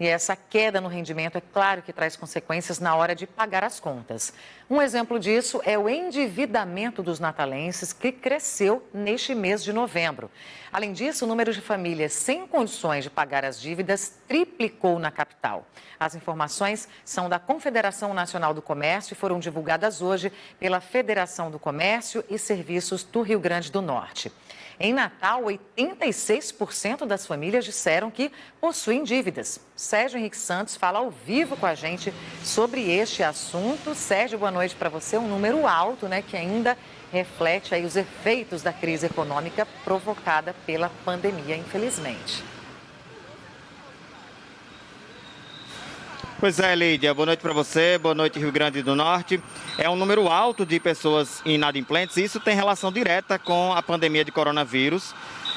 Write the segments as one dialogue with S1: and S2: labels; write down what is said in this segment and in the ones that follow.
S1: E essa queda no rendimento, é claro que traz consequências na hora de pagar as contas. Um exemplo disso é o endividamento dos natalenses, que cresceu neste mês de novembro. Além disso, o número de famílias sem condições de pagar as dívidas triplicou na capital. As informações são da Confederação Nacional do Comércio e foram divulgadas hoje pela Federação do Comércio e Serviços do Rio Grande do Norte. Em Natal, 86% das famílias disseram que possuem dívidas. Sérgio Henrique Santos fala ao vivo com a gente sobre este assunto. Sérgio, boa noite para você. Um número alto, né, que ainda reflete aí os efeitos da crise econômica provocada pela pandemia, infelizmente.
S2: Pois é, Lídia, boa noite para você, boa noite Rio Grande do Norte. É um número alto de pessoas inadimplentes e isso tem relação direta com a pandemia de coronavírus.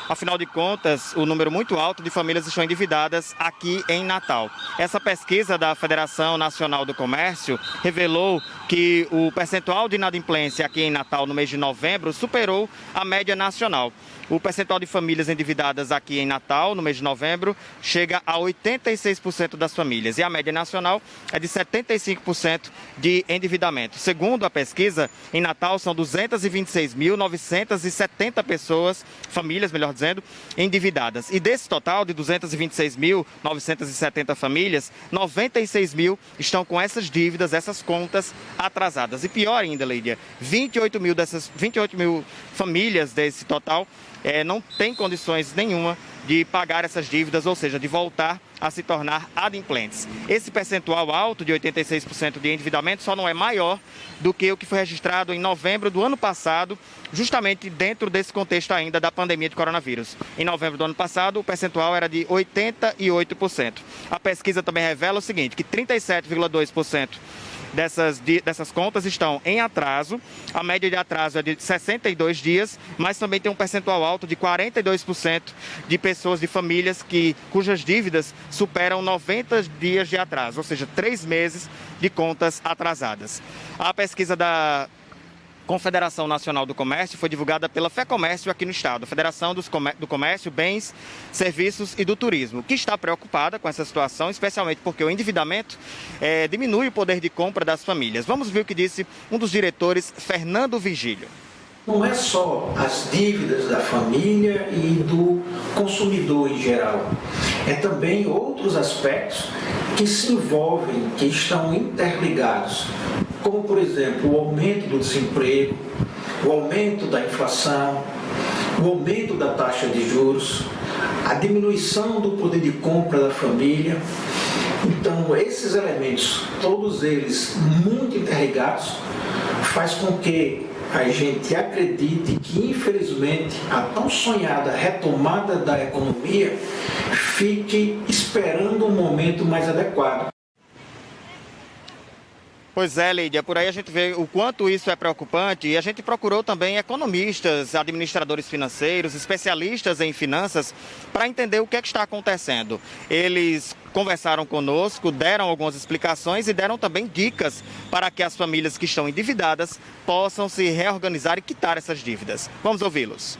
S2: Afinal de contas, o número muito alto de famílias estão endividadas aqui em Natal. Essa pesquisa da Federação Nacional do Comércio revelou que o percentual de inadimplência aqui em Natal no mês de novembro superou a média nacional. O percentual de famílias endividadas aqui em Natal, no mês de novembro, chega a 86% das famílias. E a média nacional é de 75% de endividamento. Segundo a pesquisa, em Natal são 226.970 pessoas, famílias, melhor dizendo, endividadas. E desse total de 226.970 famílias, 96 mil estão com essas dívidas, essas contas atrasadas. E pior ainda, Lídia, 28 mil famílias desse total não têm condições nenhuma de pagar essas dívidas, ou seja, de voltar a se tornar adimplentes. Esse percentual alto de 86% de endividamento só não é maior do que o que foi registrado em novembro do ano passado, justamente dentro desse contexto ainda da pandemia de coronavírus. Em novembro do ano passado, o percentual era de 88%. A pesquisa também revela o seguinte, que 37,2% dessas contas estão em atraso. A média de atraso é de 62 dias, mas também tem um percentual alto de 42% de pessoas, de famílias cujas dívidas superam 90 dias de atraso, ou seja, 3 meses de contas atrasadas. A pesquisa da Confederação Nacional do Comércio foi divulgada pela FEComércio aqui no estado, Federação do Comércio, Bens, Serviços e do Turismo, que está preocupada com essa situação, especialmente porque o endividamento diminui o poder de compra das famílias. Vamos ver o que disse um dos diretores, Fernando Vigílio.
S3: Não é só as dívidas da família e do consumidor em geral, é também outros aspectos que se envolvem, que estão interligados, como, por exemplo, o aumento do desemprego, o aumento da inflação, o aumento da taxa de juros, a diminuição do poder de compra da família. Então, esses elementos, todos eles muito interligados, faz com que a gente acredite que, infelizmente, a tão sonhada retomada da economia fique esperando um momento mais adequado.
S2: Pois é, Lídia, por aí a gente vê o quanto isso é preocupante e a gente procurou também economistas, administradores financeiros, especialistas em finanças para entender o que é que está acontecendo. Eles conversaram conosco, deram algumas explicações e deram também dicas para que as famílias que estão endividadas possam se reorganizar e quitar essas dívidas. Vamos ouvi-los.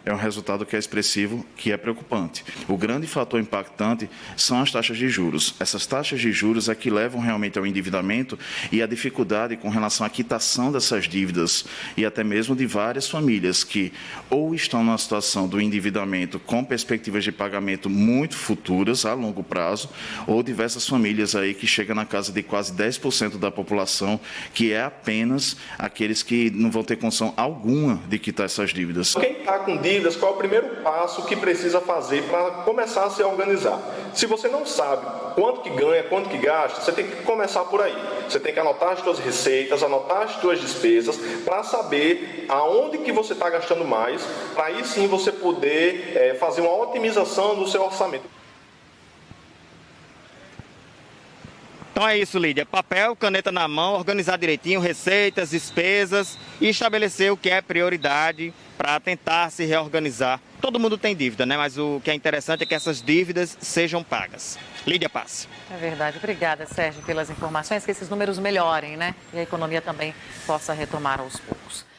S4: É um resultado que é expressivo, que é preocupante. O grande fator impactante são as taxas de juros. Essas taxas de juros é que levam realmente ao endividamento e à dificuldade com relação à quitação dessas dívidas e até mesmo de várias famílias que ou estão numa situação do endividamento com perspectivas de pagamento muito futuras, a longo prazo, ou diversas famílias aí que chegam na casa de quase 10% da população, que é apenas aqueles que não vão ter condição alguma de quitar essas dívidas.
S5: Quem está com dívidas, qual é o primeiro passo que precisa fazer para começar a se organizar? Se você não sabe quanto que ganha, quanto que gasta, você tem que começar por aí. Você tem que anotar as suas receitas, anotar as suas despesas, para saber aonde que você está gastando mais, para aí sim você poder fazer uma otimização do seu orçamento.
S2: Então é isso, Lídia. Papel, caneta na mão, organizar direitinho receitas, despesas e estabelecer o que é prioridade para tentar se reorganizar. Todo mundo tem dívida, né? Mas o que é interessante é que essas dívidas sejam pagas. Lídia Passe.
S1: É verdade. Obrigada, Sérgio, pelas informações, que esses números melhorem, né? E a economia também possa retomar aos poucos.